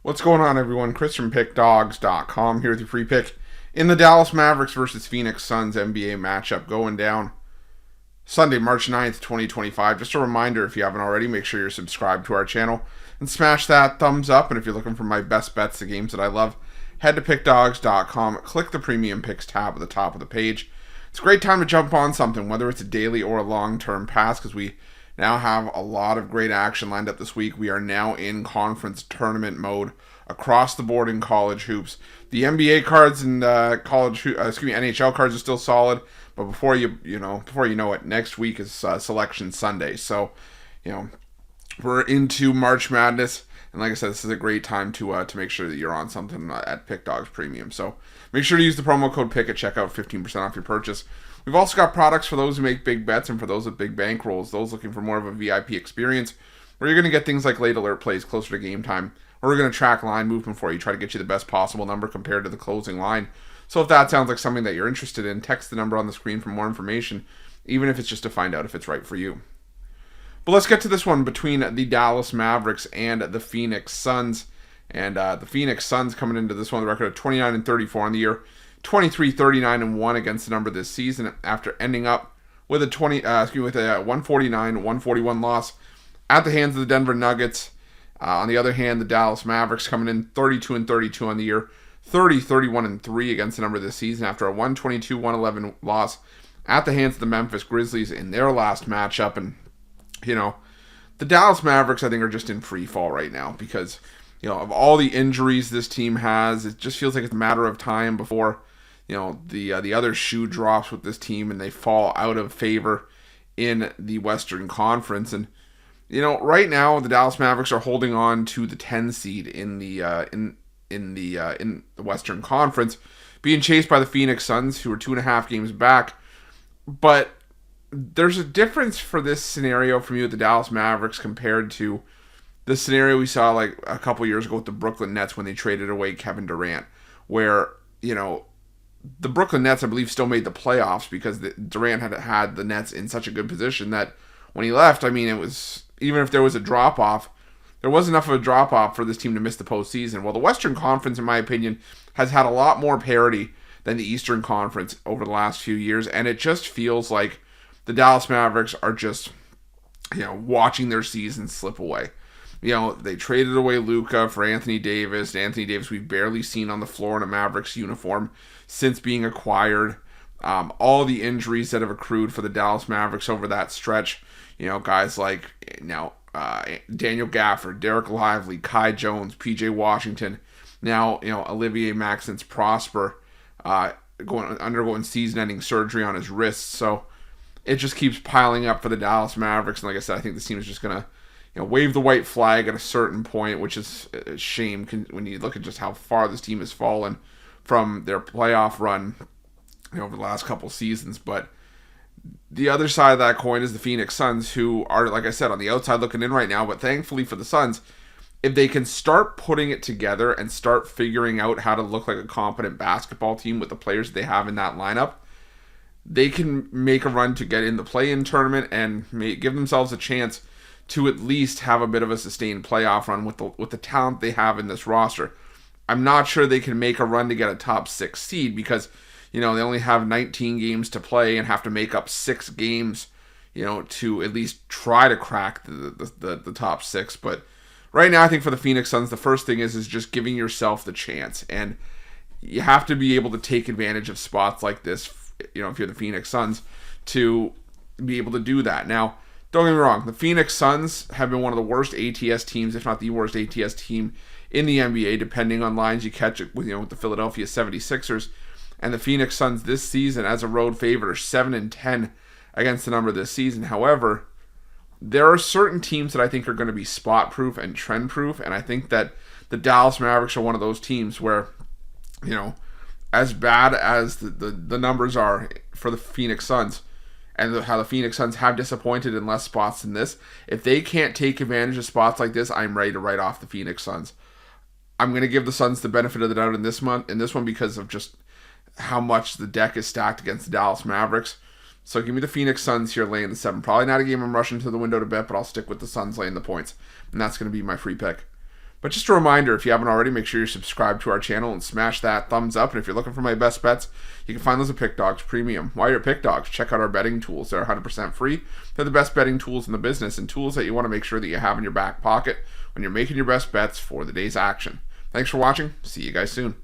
What's going on, everyone? Chris from Pickdawgz.com here with your free pick in the Dallas Mavericks versus Phoenix Suns NBA matchup going down Sunday, March 9th, 2025. Just a reminder, if you haven't already, make sure you're subscribed to our channel and smash that thumbs up. And if you're looking for my best bets, the games that I love, head to Pickdawgz.com, click the Premium Picks tab at the top of the page. It's a great time to jump on something, whether it's a daily or a long-term pass, because we now have a lot of great action lined up this week. We are now in conference tournament mode across the board in college hoops. The NBA cards and NHL cards are still solid, but before you know it, next week is Selection Sunday. So, we're into March Madness, and like I said, this is a great time to make sure that you're on something at Pickdawgz Premium. So make sure to use the promo code PICK at checkout, 15% off your purchase. We've also got products for those who make big bets and for those with big bankrolls, those looking for more of a VIP experience, where you're going to get things like late alert plays closer to game time, or we're going to track line movement for you, try to get you the best possible number compared to the closing line. So if that sounds like something that you're interested in, text the number on the screen for more information, even if it's just to find out if it's right for you. But let's get to this one between the Dallas Mavericks and the Phoenix Suns. And the Phoenix Suns coming into this one with a record of 29-34 on the year, 23-39-1 against the number this season, after ending up with a 149-141 loss at the hands of the Denver Nuggets. On the other hand, the Dallas Mavericks coming in 32-32 on the year, 30-31-3 against the number this season after a 122-111 loss at the hands of the Memphis Grizzlies in their last matchup. And the Dallas Mavericks, I think, are just in free fall right now because of all the injuries this team has. It just feels like it's a matter of time before the other shoe drops with this team and they fall out of favor in the Western Conference. And right now the Dallas Mavericks are holding on to the 10 seed in the Western Conference, being chased by the Phoenix Suns, who are 2.5 games back. But there's a difference for this scenario from you at the Dallas Mavericks compared to the scenario we saw like a couple years ago with the Brooklyn Nets when they traded away Kevin Durant, where the Brooklyn Nets, I believe, still made the playoffs because Durant had the Nets in such a good position that when he left, it was, even if there was a drop-off, there was enough of a drop-off for this team to miss the postseason. Well, the Western Conference, in my opinion, has had a lot more parity than the Eastern Conference over the last few years, and it just feels like the Dallas Mavericks are just, watching their season slip away. They traded away Luka for Anthony Davis. Anthony Davis we've barely seen on the floor in a Mavericks uniform since being acquired. All the injuries that have accrued for the Dallas Mavericks over that stretch. Guys like Daniel Gafford, Derek Lively, Kai Jones, PJ Washington. Now, Olivier Maxence Prosper undergoing season-ending surgery on his wrists. So it just keeps piling up for the Dallas Mavericks. And like I said, I think this team is just going to wave the white flag at a certain point, which is a shame when you look at just how far this team has fallen from their playoff run over the last couple seasons. But the other side of that coin is the Phoenix Suns, who are, like I said, on the outside looking in right now. But thankfully for the Suns, if they can start putting it together and start figuring out how to look like a competent basketball team with the players they have in that lineup, they can make a run to get in the play-in tournament and give themselves a chance to at least have a bit of a sustained playoff run with the talent they have in this roster. I'm not sure they can make a run to get a top 6 seed because, they only have 19 games to play and have to make up 6 games, to at least try to crack the top 6. But right now, I think for the Phoenix Suns, the first thing is just giving yourself the chance. And you have to be able to take advantage of spots like this, if you're the Phoenix Suns, to be able to do that. Now, don't get me wrong, the Phoenix Suns have been one of the worst ATS teams, if not the worst ATS team in the NBA, depending on lines you catch it with, with the Philadelphia 76ers. And the Phoenix Suns this season, as a road favorite, are 7-10 against the number this season. However, there are certain teams that I think are going to be spot-proof and trend-proof, and I think that the Dallas Mavericks are one of those teams where, as bad as the numbers are for the Phoenix Suns, and how the Phoenix Suns have disappointed in less spots than this, if they can't take advantage of spots like this, I'm ready to write off the Phoenix Suns. I'm going to give the Suns the benefit of the doubt in this one because of just how much the deck is stacked against the Dallas Mavericks. So give me the Phoenix Suns here laying the 7. Probably not a game I'm rushing to the window to bet, but I'll stick with the Suns laying the points. And that's going to be my free pick. But just a reminder, if you haven't already, make sure you're subscribed to our channel and smash that thumbs up. And if you're looking for my best bets, you can find those at Pickdawgz Premium. While you're at Pickdawgz, check out our betting tools. They're 100% free. They're the best betting tools in the business and tools that you want to make sure that you have in your back pocket when you're making your best bets for the day's action. Thanks for watching. See you guys soon.